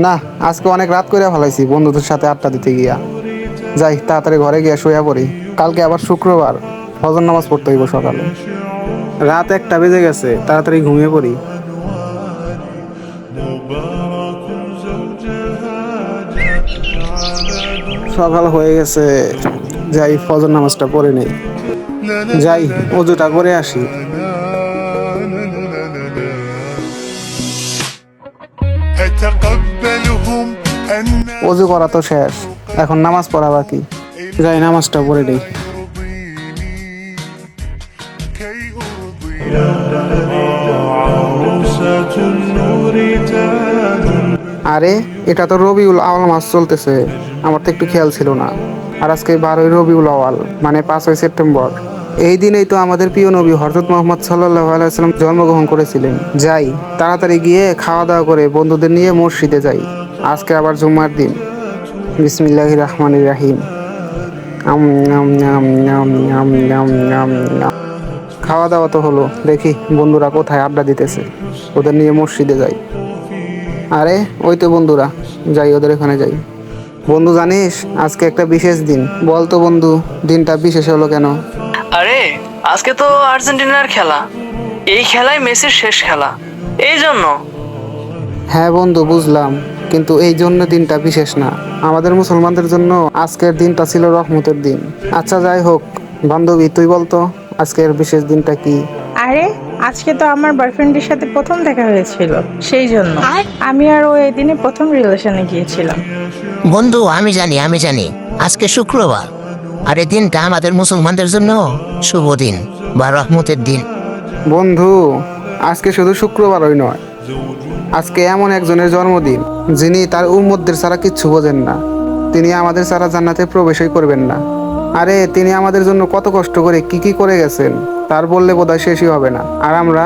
না, আজকে অনেক রাত করে ফেলাইছি বন্ধুদের সাথে আড্ডা দিতে গিয়া। যাই তাড়াতাড়ি ঘরে গিয়া শুয়া পড়ি। কালকে আবার শুক্রবার, ফজর নামাজ পড়তে হইব সকালে। রাত 1টা বেজে গেছে, তাড়াতাড়ি ঘুমিয়ে পড়ি। সকাল হয়ে গেছে, যাই ফজর নামাজটা পড়ে নেই। যাই অজুটা করে আসি। أتقبلهم أن অজু করা তো শেষ, এখন নামাজ পড়া বাকি। যাই নামাজটা পড়ে নেই। ترضيني كي أرضي عروسة النور تاج আরে এটা তো রবিউল আওয়াল মাস চলতেছে, আমার তো একটু খেয়াল ছিল না। আর আজকে 12ই রবিউল আওয়াল, মানে 5ই সেপ্টেম্বর। এই দিনেই তো আমাদের প্রিয় নবী হযরত মুহাম্মদ সাল্লাল্লাহু আলাইহি সাল্লাম জন্মগ্রহণ করেছিলেন। যাই তাড়াতাড়ি গিয়ে খাওয়া দাওয়া করে বন্ধুদের নিয়ে মসজিদে যাই। আজকে আবার জুম্মার দিন। বিসমিল্লাহির রহমানির রহিম। আম নাম নাম নাম নাম নাম নাম নাম। খাওয়া দাওয়া তো হলো, দেখি বন্ধুরা কোথায় আড্ডা দিতেছে, ওদের নিয়ে মসজিদে যাই। আরে ওই তো বন্ধুরা, যাই ওদের এখানে যাই। বন্ধু জানিস আজকে একটা বিশেষ দিন। বল তো বন্ধু, দিনটা বিশেষ হলো কেন? আরে আজকে তো আর্জেন্টিনার খেলা, এই খেলায় মেসির শেষ খেলা, এই জন্য। হ্যাঁ বন্ধু বুঝলাম, কিন্তু এই জন্য দিনটা বিশেষ না। আমাদের মুসলমানদের জন্য আজকের দিনটা ছিল রহমতের দিন। আচ্ছা যাই হোক, বান্ধবী তুই বলতো আজকের বিশেষ দিনটা কি? আরে আজকে তো আমার বয়ফ্রেন্ডের সাথে প্রথম দেখা হয়েছিল, সেই জন্য আমি আর ও এই দিনে প্রথম রিলেশনে গিয়েছিলাম। বন্ধু আমি জানি আজকে শুক্রবার, আর এই দিনটা আমাদের মুসলমানদের জন্য শুভ দিন বা রহমতের দিন। বন্ধু আজকে শুধু শুক্রবারই নয়, আজকে এমন একজনের জন্মদিন যিনি তার উম্মতদের ছাড়া কিচ্ছু বোঝেন না। তিনি আমাদের ছাড়া জান্নাতে প্রবেশই করবেন না। আরে তিনি আমাদের জন্য কত কষ্ট করে কি কি করে গেছেন তার বললে বোধহয় শেষই হবে না। আর আমরা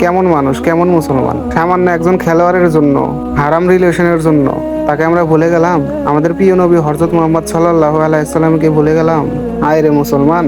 কেমন মানুষ, কেমন মুসলমান, সামান্য একজন খেলোয়াড়ের জন্য, হারাম রিলেশনের জন্য তাকে আমরা ভুলে গেলাম। আমাদের প্রিয় নবী হযরত মুহাম্মদ সাল্লাল্লাহু আলাইহি সাল্লামকে ভুলে গেলাম। আয় রে মুসলমান।